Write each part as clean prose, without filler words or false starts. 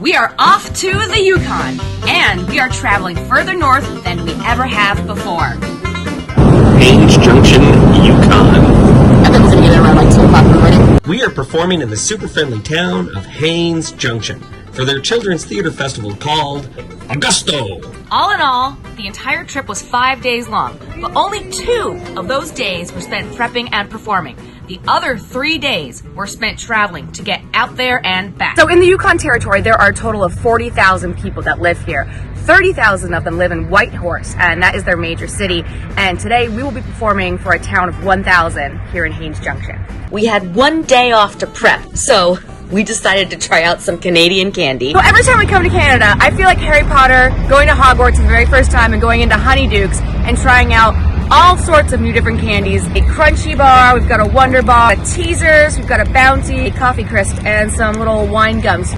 We are off to the Yukon, and we are traveling further north than we ever have before. Haines Junction, Yukon. I think we're going to get around like 2 o'clock in the morning. We are performing in the super friendly town of Haines Junction for their children's theater festival called Augusto. All in all, the entire trip was 5 days long, but only 2 of those days were spent prepping and performing. The other 3 days were spent traveling to get out there and back. So in the Yukon Territory, there are a total of 40,000 people that live here. 30,000 of them live in Whitehorse, and that is their major city. And today we will be performing for a town of 1,000 here in Haines Junction. We had 1 day off to prep, so we decided to try out some Canadian candy. So every time we come to Canada, I feel like Harry Potter, going to Hogwarts for the very first time and going into Honeydukes and trying out all sorts of new different candies. A Crunchy Bar, we've got a Wonder Bar, a Teasers, we've got a Bounty, a Coffee Crisp, and some little wine gums.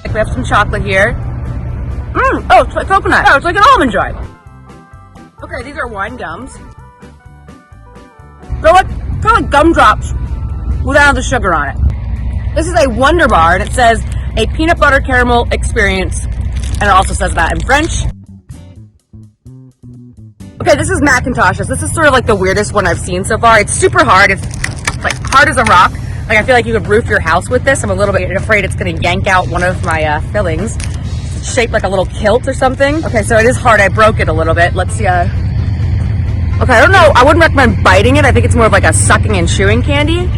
We have some chocolate here. Oh, it's like coconut. Oh, it's like an Almond Joy. Okay, these are wine gums. They're kind of like gumdrops without the sugar on it. This is a Wonder Bar, and it says a peanut butter caramel experience, and it also says that in French. Okay, this is Macintoshes. This is sort of like the weirdest one I've seen so far. It's super hard. It's like hard as a rock. Like I feel like you could roof your house with this. I'm a little bit afraid it's going to yank out one of my fillings. It's shaped like a little kilt or something. Okay, so it is hard. I broke it a little bit. Let's see. Okay, I don't know. I wouldn't recommend biting it. I think it's more of like a sucking and chewing candy.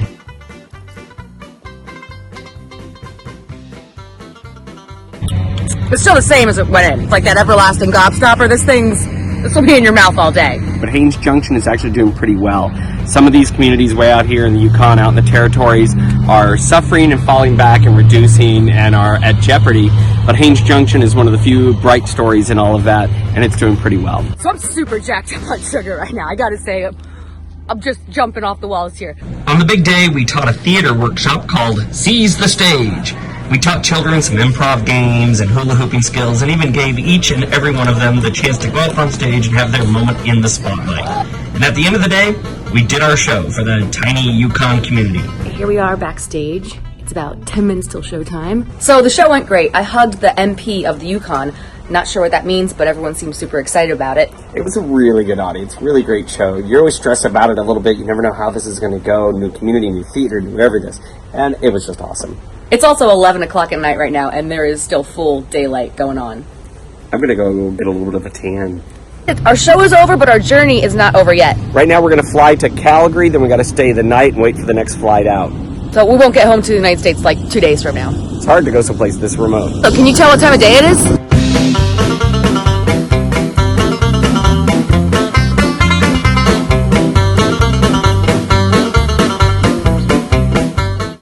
It's still the same as it went in. It's like that everlasting gobstopper. This will be in your mouth all day. But Haines Junction is actually doing pretty well. Some of these communities way out here in the Yukon, out in the territories, are suffering and falling back and reducing and are at jeopardy. But Haines Junction is one of the few bright stories in all of that, and it's doing pretty well. So I'm super jacked up on sugar right now. I gotta say, I'm just jumping off the walls here. On the big day, we taught a theater workshop called Seize the Stage. We taught children some improv games and hula hooping skills, and even gave each and every one of them the chance to go up on stage and have their moment in the spotlight. And at the end of the day, we did our show for the tiny Yukon community. Here we are backstage. It's about 10 minutes till showtime. So the show went great. I hugged the MP of the Yukon. Not sure what that means, but everyone seems super excited about it. It was a really good audience, really great show. You're always stressed about it a little bit. You never know how this is going to go. New community, new theater, new everything. And it was just awesome. It's also 11 o'clock at night right now, and there is still full daylight going on. I'm going to go get a little bit of a tan. Our show is over, but our journey is not over yet. Right now we're going to fly to Calgary, then we got to stay the night and wait for the next flight out. So we won't get home to the United States like 2 days from now. It's hard to go someplace this remote. So can you tell what time of day it is?